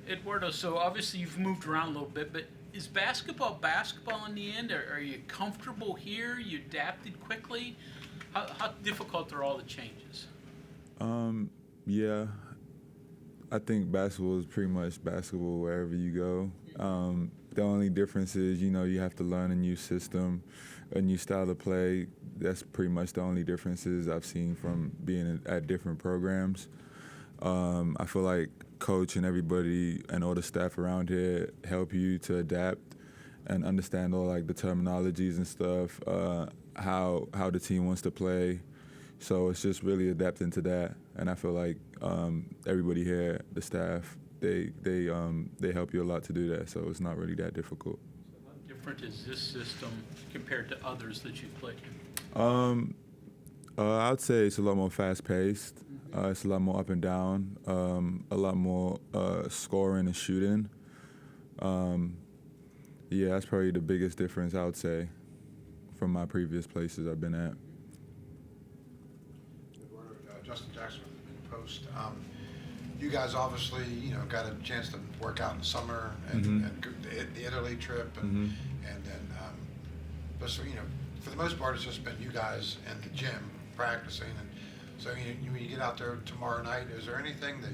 Eduardo, so obviously you've moved around a little bit, but is basketball in the end? Are you comfortable here? You adapted quickly? How difficult are all the changes? Yeah, I think basketball is pretty much basketball wherever you go. The only difference is, you have to learn a new system, a new style of play. That's pretty much the only differences I've seen from being at different programs. I feel like coach and everybody and all the staff around here help you to adapt and understand all like the terminologies and stuff, how the team wants to play. So it's just really adapting to that, and I feel like everybody here, the staff, they help you a lot to do that. So it's not really that difficult. How different is this system compared to others that you've played? Um, I'd say it's a lot more fast paced. It's a lot more up and down. A lot more scoring and shooting. Um, yeah, that's probably the biggest difference I would say from my previous places I've been at. Eduardo, Justin Jackson from the Post. You guys obviously, got a chance to work out in the summer and go the Italy trip, and then, but so, for the most part, it's just been you guys in the gym practicing. And so, when you get out there tomorrow night, is there anything that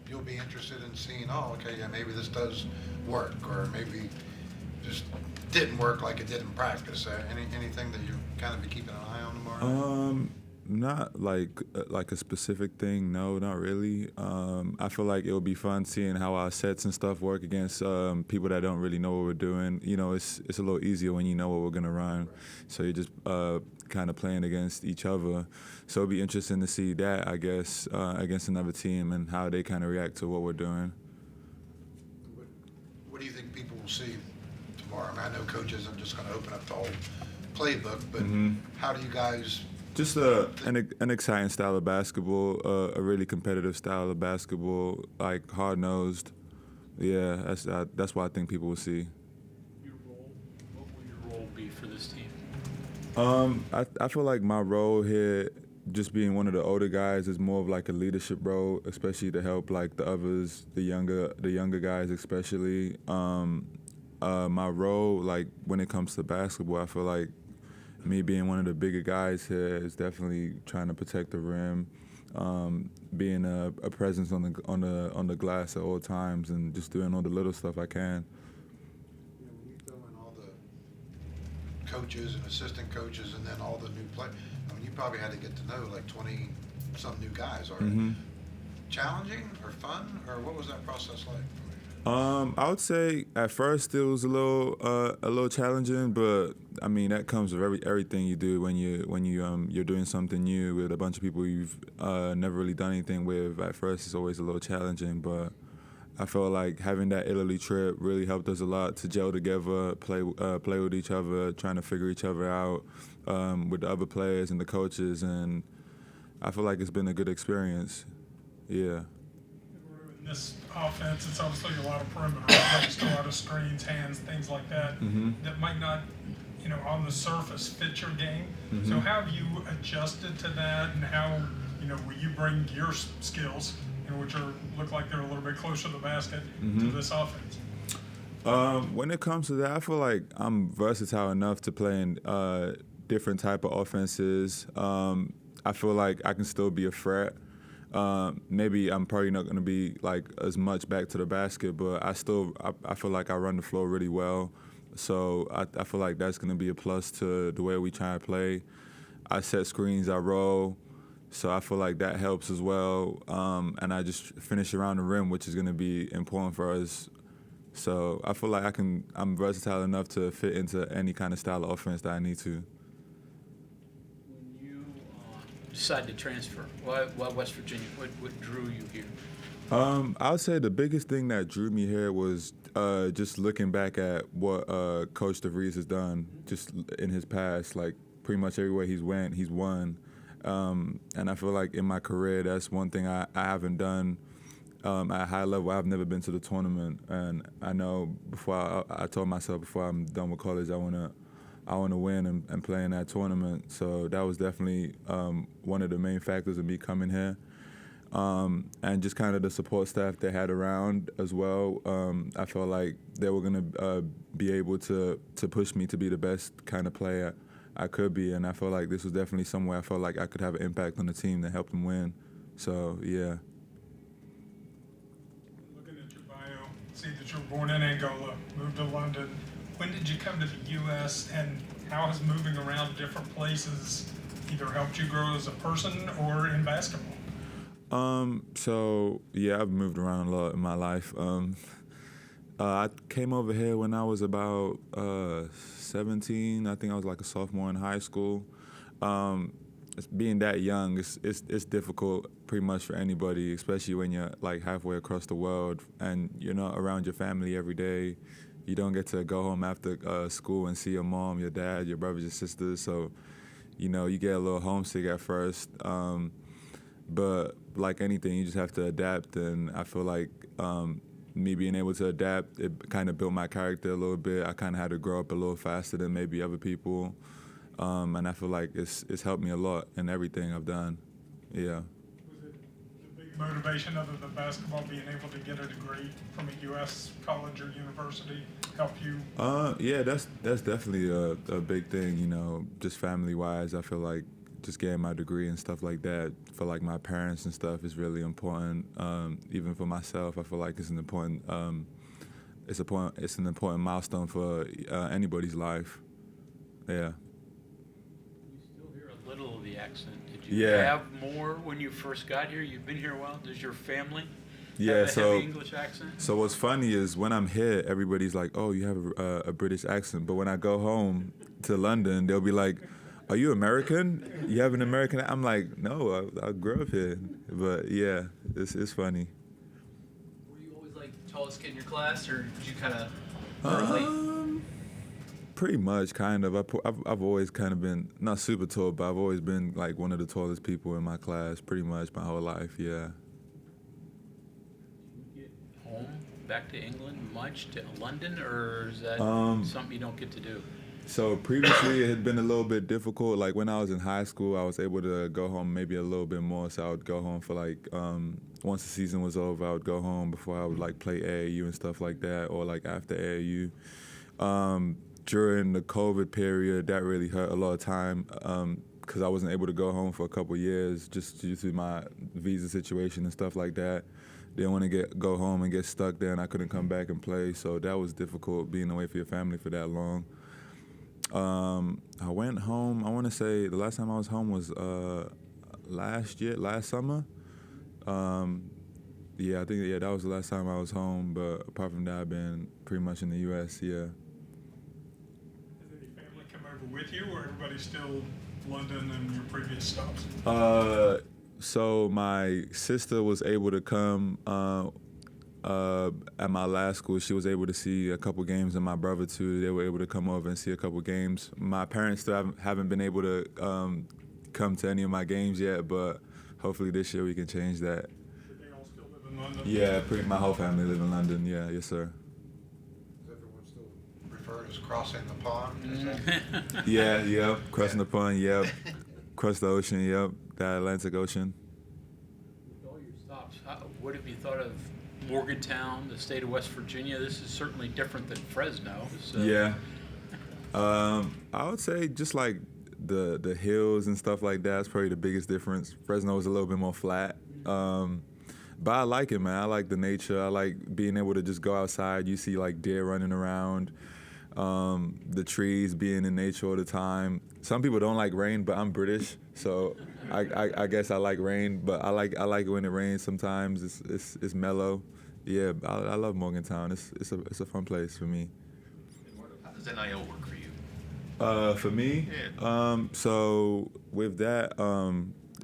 you'll be interested in seeing? Oh, okay, yeah, maybe this does work, or maybe just didn't work like it did in practice. Anything that you kind of be keeping an eye on tomorrow? Not like a specific thing. No, not really. I feel like it'll be fun seeing how our sets and stuff work against people that don't really know what we're doing. It's a little easier when you know what we're gonna run. So you're just kind of playing against each other. So it'll be interesting to see that, I guess, against another team and how they kind of react to what we're doing. What do you think people will see tomorrow? I know coaches are just going to open up the whole playbook, but how do you guys? Just an exciting style of basketball, a really competitive style of basketball, like hard nosed. Yeah, that's what I think people will see. Your role? What will your role be for this team? I feel like my role here, just being one of the older guys, is more of like a leadership role, especially to help like the others, the younger guys especially. My role, like when it comes to basketball, I feel like me being one of the bigger guys here is definitely trying to protect the rim, being a presence on the glass at all times, and just doing all the little stuff I can. When you throw in all the coaches and assistant coaches, and then all the new play, you probably had to get to know like 20 some new guys. Are challenging or fun, or what was that process like? I would say at first it was a little challenging, but I mean that comes with everything you do when you're doing something new with a bunch of people you've never really done anything with. At first it's always a little challenging, but I felt like having that Italy trip really helped us a lot to gel together, play with each other, trying to figure each other out with the other players and the coaches, and I feel like it's been a good experience. Yeah. In this offense, it's obviously a lot of perimeter, just a lot of screens, hands, things like that, that might not, on the surface fit your game. So how have you adjusted to that, and how, will you bring your skills, which look like they're a little bit closer to the basket, to this offense? When it comes to that, I feel like I'm versatile enough to play in different type of offenses. I feel like I can still be a threat. Maybe I'm probably not going to be like as much back to the basket, but I feel like I run the floor really well. So I feel like that's going to be a plus to the way we try to play. I set screens, I roll, so I feel like that helps as well. And I just finish around the rim, which is going to be important for us. So I feel like I'm versatile enough to fit into any kind of style of offense that I need to. When you decided to transfer, why West Virginia? What drew you here? I would say the biggest thing that drew me here was just looking back at what Coach DeVries has done just in his past. Like pretty much everywhere he's went, he's won. And I feel like in my career, that's one thing I haven't done at a high level. I've never been to the tournament, and I know before I told myself before I'm done with college, I want to win and play in that tournament. So that was definitely one of the main factors of me coming here. and just kind of the support staff they had around as well. I felt like they were gonna be able to push me to be the best kind of player I could be, and I felt like this was definitely somewhere I felt like I could have an impact on the team to help them win. So yeah. Looking at your bio, see that you were born in Angola, moved to London. When did you come to the U.S. and how has moving around different places either helped you grow as a person or in basketball? So yeah, I've moved around a lot in my life. I came over here when I was about 17. I think I was like a sophomore in high school. Being that young, it's difficult pretty much for anybody, especially when you're like halfway across the world and you're not around your family every day. You don't get to go home after school and see your mom, your dad, your brothers, your sisters. So, you know, you get a little homesick at first. But like anything, you just have to adapt. And I feel like me being able to adapt, it kind of built my character a little bit. I kind of had to grow up a little faster than maybe other people. And I feel like it's helped me a lot in everything I've done. Yeah. Was it the big motivation other than basketball, being able to get a degree from a U.S. college or university, help you? Yeah, that's definitely a big thing, you know, just family-wise. I feel like just getting my degree and stuff like that for like my parents and stuff is really important. Even for myself, I feel like it's an important milestone for anybody's life. Yeah. You still hear a little of the accent. Did you Yeah. have more when you first got here? You've been here a while. Does your family Yeah, have a so heavy English accent? So what's funny is when I'm here, everybody's like, "Oh, you have a British accent," but when I go home to London, they'll be like, "Are you American? You have an American?" I'm like, "No, I grew up here." But yeah, it's funny. Were you always like tallest kid in your class, or did you kind of early? Pretty much, kind of. I've always kind of been not super tall, but I've always been like one of the tallest people in my class, pretty much my whole life. Yeah. Get home back to England much, to London, or is that something you don't get to do? So previously it had been a little bit difficult. Like when I was in high school, I was able to go home maybe a little bit more. So I would go home for like, once the season was over, I would go home before I would like play AAU and stuff like that, or like after AAU. During the COVID period, that really hurt a lot of time because I wasn't able to go home for a couple years just due to my visa situation and stuff like that. Didn't want to go home and get stuck there, and I couldn't come back and play. So that was difficult being away from your family for that long. I went home, I want to say the last time I was home was last summer. Yeah, I think that was the last time I was home, but apart from that, I've been pretty much in the U.S., yeah. Has any family come over with you, or everybody's still London and your previous stops? So my sister was able to come at my last school. She was able to see a couple games, and my brother too. They were able to come over and see a couple games. My parents still haven't been able to come to any of my games yet, but hopefully this year we can change that. Do they all still live in London? Yeah, my whole family live in London. Yeah, yes sir. Is everyone still referred as crossing the pond? Is that? Yeah, yep. Crossing the pond. Yep. Across the ocean. Yep. The Atlantic Ocean. With all your stops, what have you thought of Morgantown, the state of West Virginia? This is certainly different than Fresno. So. Yeah. I would say just like the hills and stuff like that's probably the biggest difference. Fresno is a little bit more flat. But I like it, man. I like the nature. I like being able to just go outside. You see like deer running around, the trees, being in nature all the time. Some people don't like rain, but I'm British, so I guess I like rain. But I like it when it rains sometimes. It's mellow. Yeah, I love Morgantown. It's a fun place for me. How does NIL work for you? For me, Yeah. so with that,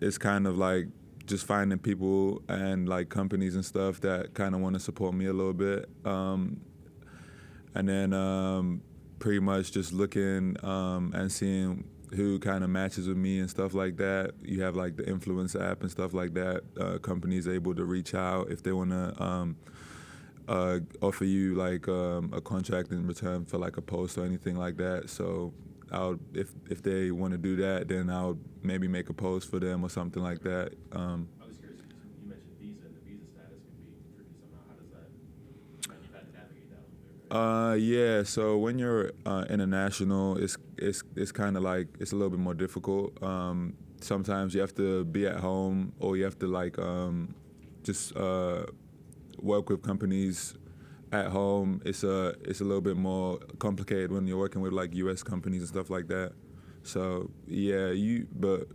it's kind of like just finding people and like companies and stuff that kind of want to support me a little bit, and then pretty much just looking and seeing who kind of matches with me and stuff like that. You have like the influence app and stuff like that. Companies able to reach out if they want to offer you like a contract in return for like a post or anything like that. So if they want to do that, then I'll maybe make a post for them or something like that. I was curious, you mentioned Yeah. So when you're international, it's kind of like it's a little bit more difficult. Sometimes you have to be at home, or you have to like just work with companies at home. It's a little bit more complicated when you're working with like U.S. companies and stuff like that. So yeah, but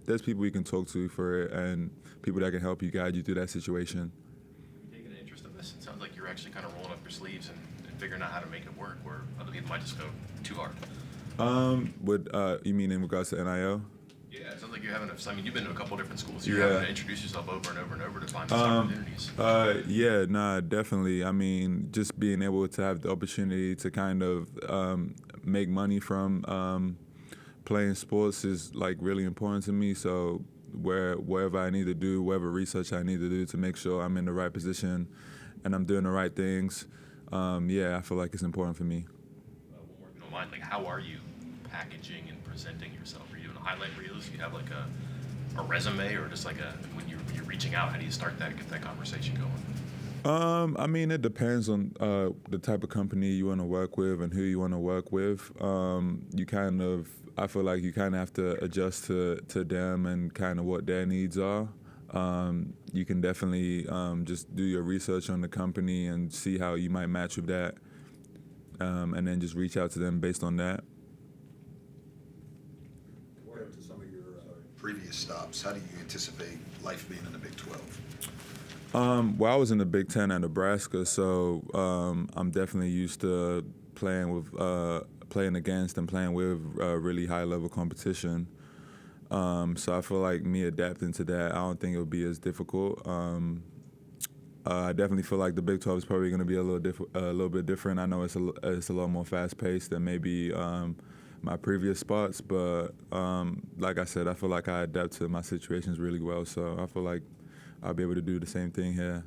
there's people you can talk to for it, and people that can help you, guide you through that situation. You taking an interest in this? It sounds like you're actually kind of rolling up your sleeves and figuring out how to make it work, where other people might just go too hard. You mean in regards to NIL? Yeah, it sounds like you're having you've been to a couple different schools. You're Yeah. having to introduce yourself over and over and over to find these opportunities. Yeah, nah, definitely. I mean, just being able to have the opportunity to kind of make money from playing sports is like really important to me. So wherever I need to do, whatever research I need to do to make sure I'm in the right position and I'm doing the right things, I feel like it's important for me. One more, if you don't mind, like how are you packaging and presenting yourself? Are you doing highlight reels? Do you have like a resume, or just like when you're reaching out, how do you start that, get that conversation going? I mean, it depends on the type of company you want to work with and who you want to work with. I feel like you kind of have to adjust to them and kind of what their needs are. You can definitely just do your research on the company and see how you might match with that, and then just reach out to them based on that. Compared to some of your previous stops, how do you anticipate life being in the Big 12? Well, I was in the Big Ten at Nebraska, so I'm definitely used to playing against and playing with really high-level competition. So I feel like me adapting to that, I don't think it'll be as difficult. I definitely feel like the Big 12 is probably going to be a little bit different. I know it's a lot more fast-paced than maybe my previous spots, but like I said, I feel like I adapt to my situations really well. So I feel like I'll be able to do the same thing here.